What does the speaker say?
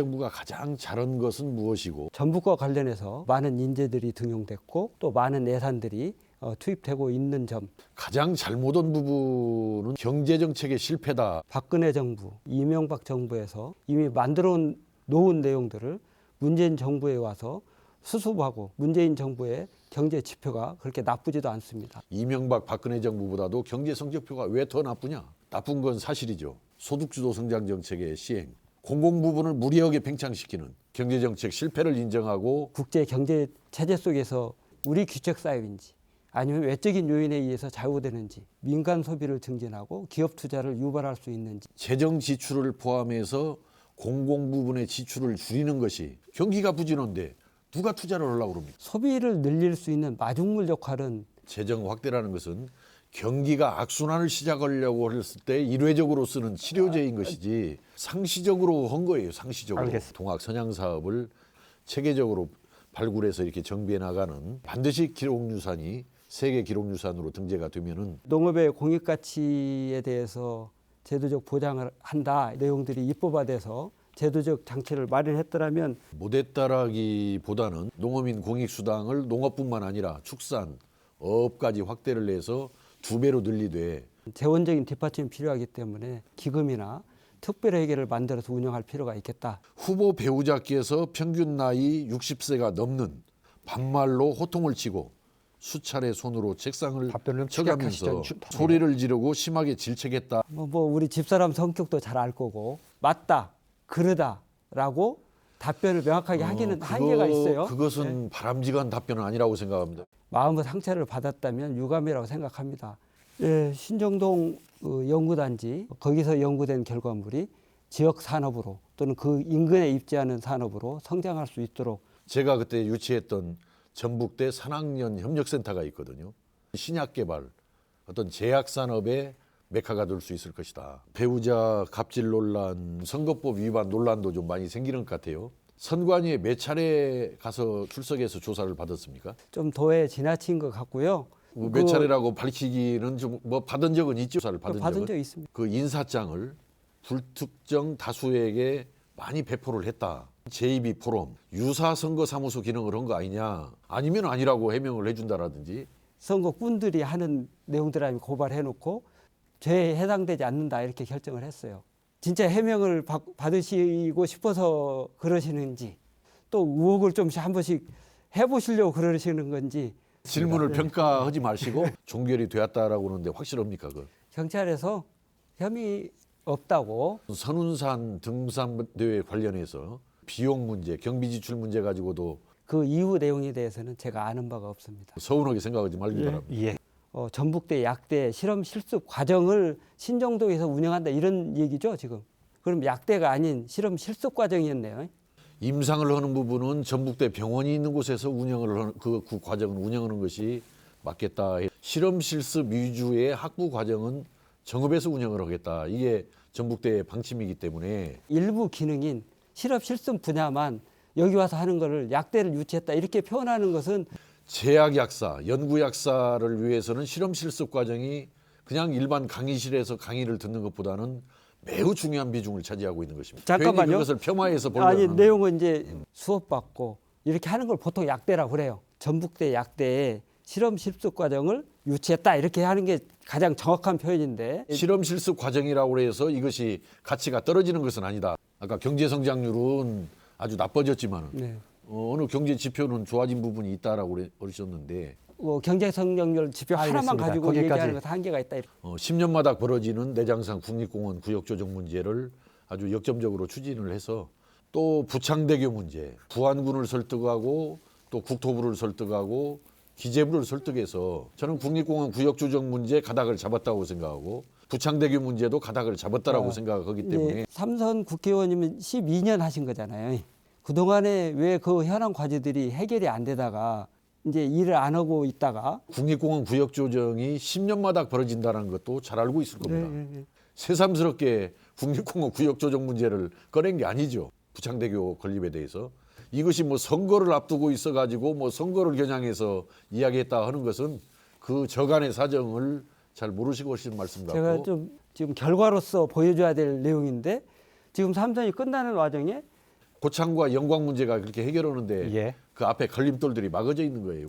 정부가 가장 잘한 것은 무엇이고 전북과 관련해서 많은 인재들이 등용됐고 또 많은 예산들이 투입되고 있는 점. 가장 잘못한 부분은 경제정책의 실패다. 박근혜 정부, 이명박 정부에서 이미 만들어 놓은 내용들을 문재인 정부에 와서 수습하고 문재인 정부의 경제 지표가 그렇게 나쁘지도 않습니다. 이명박 박근혜 정부보다도 경제 성적표가 왜 더 나쁘냐? 나쁜 건 사실이죠. 소득주도 성장 정책의 시행, 공공 부분을 무리하게 팽창시키는 경제정책 실패를 인정하고 국제 경제 체제 속에서 우리 귀책 사업인지 아니면 외적인 요인에 의해서 좌우되는지, 민간 소비를 증진하고 기업 투자를 유발할 수 있는지. 재정 지출을 포함해서 공공 부분의 지출을 줄이는 것이 경기가 부진한데 누가 투자를 하려고 그럽니까? 소비를 늘릴 수 있는 마중물 역할은 재정 확대라는 것은 경기가 악순환을 시작하려고 했을 때 일회적으로 쓰는 치료제인 것이지 상시적으로 한 거예요. 상시적으로. 알겠습니다. 동학 선양 사업을 체계적으로 발굴해서 이렇게 정비해 나가는 반드시 기록유산이 세계 기록유산으로 등재가 되면은 농업의 공익가치에 대해서 제도적 보장을 한다 내용들이 입법화돼서 제도적 장치를 마련했더라면 못했다라기보다는 농어민 공익수당을 농업뿐만 아니라 축산, 어업까지 확대를 해서 2배로 늘리되 재원적인 뒷받침이 필요하기 때문에 기금이나 특별회계를 만들어서 운영할 필요가 있겠다. 후보 배우자께서 평균 나이 60세가 넘는 반말로 호통을 치고 수차례 손으로 책상을 답변을 쳐가면서 취약하시죠. 소리를 지르고 심하게 질책했다. 뭐 우리 집사람 성격도 잘 알 거고 맞다, 그러다라고 답변을 명확하게 하기는 한계가 있어요. 그것은 바람직한 답변은 아니라고 생각합니다. 마음의 상처를 받았다면 유감이라고 생각합니다. 예, 신정동 연구단지 거기서 연구된 결과물이 지역 산업으로 또는 그 인근에 입지하는 산업으로 성장할 수 있도록 제가 그때 유치했던 전북대 산학년 협력센터가 있거든요. 신약 개발, 어떤 제약 산업의 메카가 될 수 있을 것이다. 배우자 갑질 논란, 선거법 위반 논란도 좀 많이 생기는 것 같아요. 선관위에 몇 차례 가서 출석해서 조사를 받았습니까? 좀 도에 지나친 것 같고요. 몇 차례라고 밝히기는 좀 뭐 받은 적은 있죠. 조사를 받은 적은. 적 있습니다. 그 인사장을 불특정 다수에게 많이 배포를 했다. JB 포럼, 유사선거사무소 기능을 한 거 아니냐. 아니면 아니라고 해명을 해준다라든지. 선거꾼들이 하는 내용들 아니면 고발해놓고 죄에 해당되지 않는다 이렇게 결정을 했어요. 진짜 해명을 받으시고 싶어서 그러시는지 또 의혹을 좀 한 번씩 해보시려고 그러시는 건지. 질문을 평가하지 마시고 종결이 되었다라고 하는데 확실합니까? 그 경찰에서 혐의 없다고. 선운산 등산대회 관련해서 비용 문제, 경비 지출 문제 가지고도 그 이후 내용에 대해서는 제가 아는 바가 없습니다. 서운하게 생각하지 말기 바랍니다. 예. 전북대 약대 실험 실습 과정을 신정동에서 운영한다 이런 얘기죠 지금. 그럼 약대가 아닌 실험 실습 과정이었네요. 임상을 하는 부분은 전북대 병원이 있는 곳에서 운영을 하는 그 과정을 운영하는 것이 맞겠다. 실험 실습 위주의 학부 과정은 정읍에서 운영을 하겠다. 이게 전북대의 방침이기 때문에 일부 기능인 실험 실습 분야만 여기 와서 하는 거를 약대를 유치했다 이렇게 표현하는 것은 제약 약사, 연구 약사를 위해서는 실험 실습 과정이 그냥 일반 강의실에서 강의를 듣는 것보다는 매우 중요한 비중을 차지하고 있는 것입니다. 잠깐만요. 괜히 그것을 폄하해서 보려는 아니 내용은 이제 수업 받고 이렇게 하는 걸 보통 약대라고 그래요. 전북대 약대에 실험 실습 과정을 유치했다 이렇게 하는 게 가장 정확한 표현인데 실험 실습 과정이라고 해서 이것이 가치가 떨어지는 것은 아니다. 아까 경제 성장률은 아주 나빠졌지만 네. 어느 경제 지표는 좋아진 부분이 있다라고 그러셨는데 경제 성장률 지표 하나만 알겠습니다. 가지고 거기까지. 얘기하는 것은 한계가 있다. 10년마다 벌어지는 내장산 국립공원 구역 조정 문제를 아주 역점적으로 추진을 해서 또 부창대교 문제, 부안군을 설득하고 또 국토부를 설득하고 기재부를 설득해서 저는 국립공원 구역 조정 문제 가닥을 잡았다고 생각하고 부창대교 문제도 가닥을 잡았다라고 생각하기 때문에 삼선 국회의원이면 12년 하신 거잖아요. 그동안에 왜 그 현안 과제들이 해결이 안 되다가 이제 일을 안 하고 있다가 국립공원 구역 조정이 10년마다 벌어진다는 것도 잘 알고 있을 겁니다. 네. 새삼스럽게 국립공원 구역 조정 문제를 꺼낸 게 아니죠. 부창대교 건립에 대해서. 이것이 뭐 선거를 앞두고 있어가지고 뭐 선거를 겨냥해서 이야기했다 하는 것은 그 저간의 사정을 잘 모르시고 하시는 말씀 같고. 제가 좀 지금 결과로서 보여줘야 될 내용인데 지금 삼선이 끝나는 와중에 고창과 영광 문제가 그렇게 해결하는데 예. 그 앞에 걸림돌들이 막아져 있는 거예요.